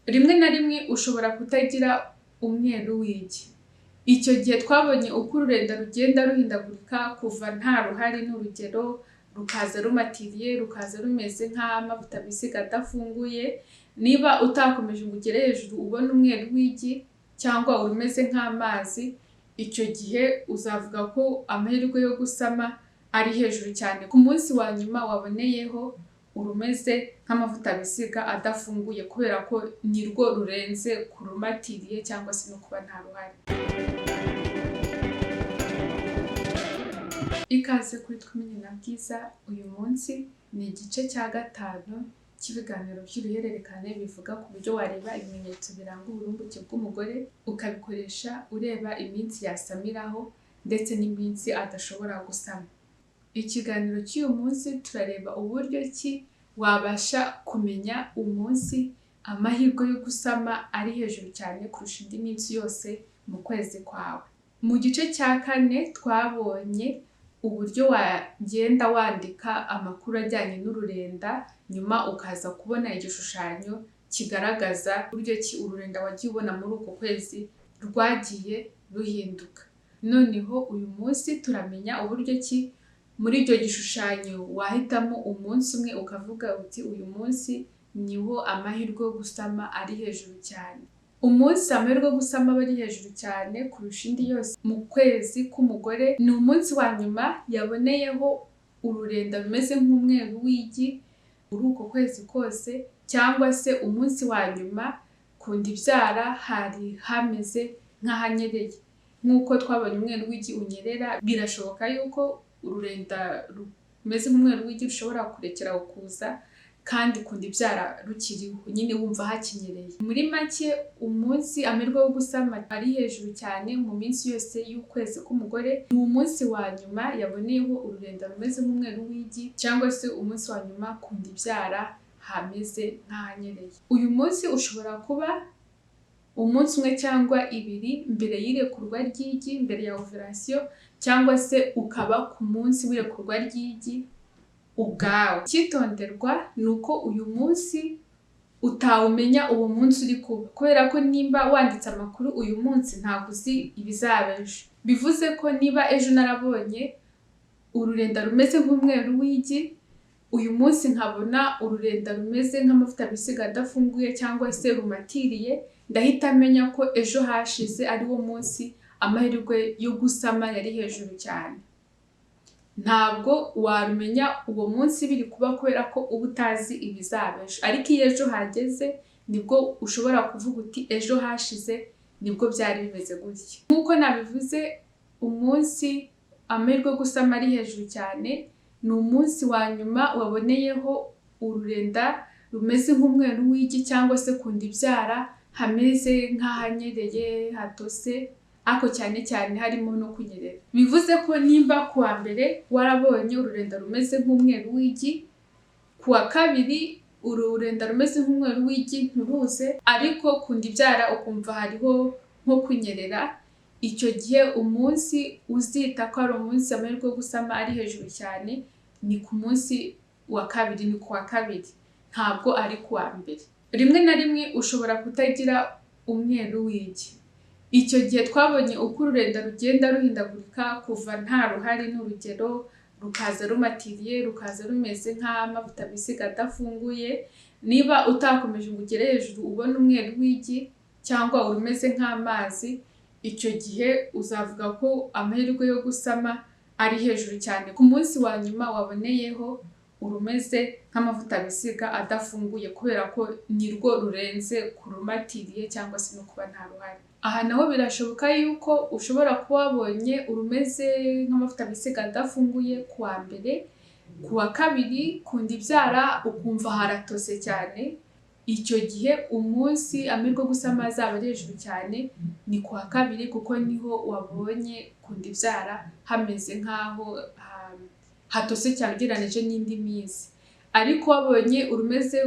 rimwe na rimwe ushobora kutagira umweru w'igi. Icyo gihe twabonye uko ururenda rugenda ruhindagurika kuva nta ruhari n'urugero, rukaza rumatiriye, rukaza rumeze nk'amavuta bisiga adafunguye. Niba utakomeje ngo ugere hejuru ubona umweru w'igi cyangwa urumeze nk'amazi, icyo gihe uzavuga ko amahirwe yo gusama ari hejuru cyane. Ku munsi wa nyuma waboneyeho urumeze nk'amavuta bisiga adafunguye kubera ko nirwo rurenze ku rumatiriye cyangwa se no kuba nta ruhari. Ikaze kuri Twamenye na Bwiza. Uyu munsi ni igice cya 5 cy'ibiganiro by'uruhererekane bivuga ku buryo wareba ibimenyetso biranga uburumbuke bw'umugore ukabikoresha ureba iminsi yasamiraho ndetse n'iminsi adashobora gusama. Ikiganiro cy'uyu munsi turareba uburyo ki wabasha kumenya umunsi amahirwe yo gusama ari hejuru cyane kurusha indi minsi yose mu kwezi kwawe. Mu gice cya 4 twabonye uburyo wagenda wandika amakuru ajyanye n'ururenda, nyuma ukaza kubona igishushanyo kigaragaza uburyo ki ururenda wagiye ubona muri uko kwezi rwagiye ruhinduka. Noneho uyu munsi turamenya uburyo ki muri icyo gishushanyo wahitamo umunsi umwe ukavuga uti uyu munsi niwo amahirwe yo gusama ari hejuru cyane. Umunsi amahirwe yo gusama aba ari hejuru cyane kurusha indi yose mu kwezi k'umugore ni umunsi wa nyuma yaboneyeho ururenda rumeze nk'umweru w'igi muri uko kwezi kose, cyangwa se umunsi wa nyuma ku nda ibyara hari hameze nk'ahanyereye. Nk'uko twabonye umweru w'igi unyerera, birashoboka yuko ururenda rumeze nk'umweru w'igi rushobora kurekera kuza kandi ku nda ibyara rukiriho, nyine wumva hakinyereye. Muri make umunsi amahirwe yo gusama ari hejuru cyane mu minsi yose y'ukwezi k'umugore ni umunsi wa nyuma yaboneyeho ururenda rumeze nk'umweru w'igi, cyangwa se umunsi wa nyuma ku nda ibyara hameze nk'ahanyereye. Uyu munsi ushobora kuba umunsi umwe cyangwa 2 mbere y'irekurwa ry'igi, mbere ya ovulation, cyangwa se ukaba ku munsi w'irekurwa ry'igi ubwawe. Icyitonderwa ni uko uyu munsi utawumenya uwo munsi uri kuba, kubera ko nimba wanditse amakuru uyu munsi ntabwo uzi ibizaba ejo. Bivuze ko niba ejo narabonye ururenda rumeze nk'umweru w'igi, uyu munsi nkabona ururenda rumeze nk'amavuta bisiga adafunguye cyangwa se rumatiriye, ndahita menya ko ejo hashize ari wo munsi amahirwe yo gusama yari hejuru cyane. Ntabwo warumenya uwo munsi biri kuba kubera ko uba utazi ibizaba ejo, ariko iyo ejo hageze nibwo ushobora kuvuga uti ejo hashize nibwo byari bimeze gutya. Nk'uko nabivuze, umunsi amahirwe yo gusama ari hejuru cyane ni umunsi wa nyuma waboneyeho ururenda rumeze nk'umweru w'igi, cyangwa se ku nda ibyara hameze nk'ahanyereye hatose, ariko cyane cyane harimo no kunyerera. Bivuze ko nimba ku wa mbere warabonye ururenda rumeze nk'umweru w'igi, ku wa kabiri ururenda rumeze nk'umweru w'igi nturuze, ariko ku nda ibyara ukumva hariho nko kunyerera, icyo gihe umunsi uzita ko ari umunsi amahirwe yo gusama ari hejuru cyane ni ku munsi wa kabiri, ni ku wa kabiri, ntabwo ari ku wa mbere. Rimwe na rimwe ushobora kutagira umweru w'igi. Icyo gihe twabonye uko ururenda rugenda ruhindagurika kuva nta ruhari n'urugero, rukaza rumatiriye, rukaza rumeze nk'amavuta bisiga adafunguye. Niba utakomeje ngo ugere hejuru ubona umweru w'igi cyangwa urumeze nk'amazi, icyo gihe uzavuga ko amahirwe yo gusama ari hejuru cyane. Ku munsi wa nyuma waboneyeho urumeze nk'amavuta bisiga adafunguye kubera ko nirwo rurenze ku rumatiriye cyangwa se no kuba nta ruhari. Aha naho birashoboka yuko ushobora kuba wabonye urumeze nk'amavuta bisiga adafunguye ku wa mbere, ku wa kabiri ku nda ibyara ukumva haratose cyane. Icyo gihe umunsi amahirwe yo gusama azaba ari hejuru cyane ni ku wa kabiri, kuko niho wabonye ku nda ibyara hameze nk'aho hatose cyane ugereranije n'indi minsi. Ariko wabonye urumeze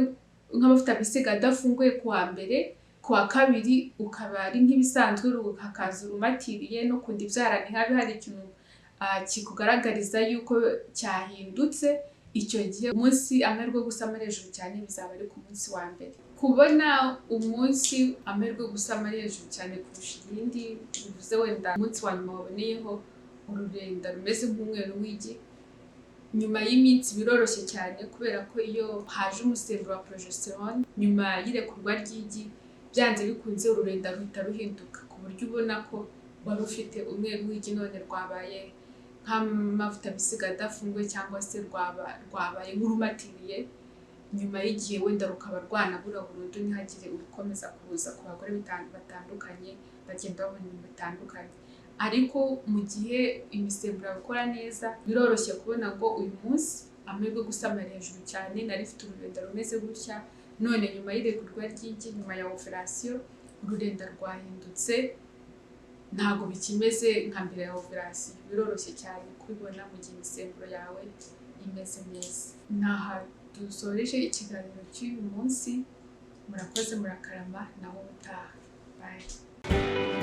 nk'amavuta bisiga adafunguye ku wa mbere, ku wa kabiri ukaba ari nk'ibisanzwe, hakaza urumatiriye no ku nda ibyara ntihabe hari ikintu kikugaragariza yuko cyahindutse, icyo gihe umunsi amahirwe yo gusama hejuru cyane bizaba ari ku munsi wa mbere. kubona umunsi amahirwe yo gusama ari hejuru cyane kurusha iyindi, bivuze wenda umunsi wa nyuma waboneyeho ururenda rumeze nk'umweru w'igi, nyuma y'iminsi biroroshye cyane kubera ko iyo haje umusemburo wa progesterone nyuma y'irekurwa ry'igi byanze bikunze ururenda ruhita ruhinduka ku buryo ubona ko wari ufite umweru w'igi none rwabaye nk'amavuta bisiga adafunguye cyangwa se rwabaye nk'urumatiriye nyuma y'igihe wenda rukaba rwanabura burundu ntihagire urukomeza kuza ku bagore batandukanye bagenda babona ibintu bitandukanye. Ariko mu gihe imisemburo ikora neza biroroshye kubona ngo uyu munsi amahirwe gusama hejuru cyane, nari mfite ururenda rumeze gutya, none nyuma y'irekurwa ry'igi nyuma ya ovuration ururenda rwahindutse ntabwo bikimeze nka mbere ya ovuration. Biroroshye cyane kubibona mu gihe imisemburo yawe imeze neza. Naha dusoreje ikiganiro cy'uyu munsi, murakoze murakarama naho ubutaha. Bye.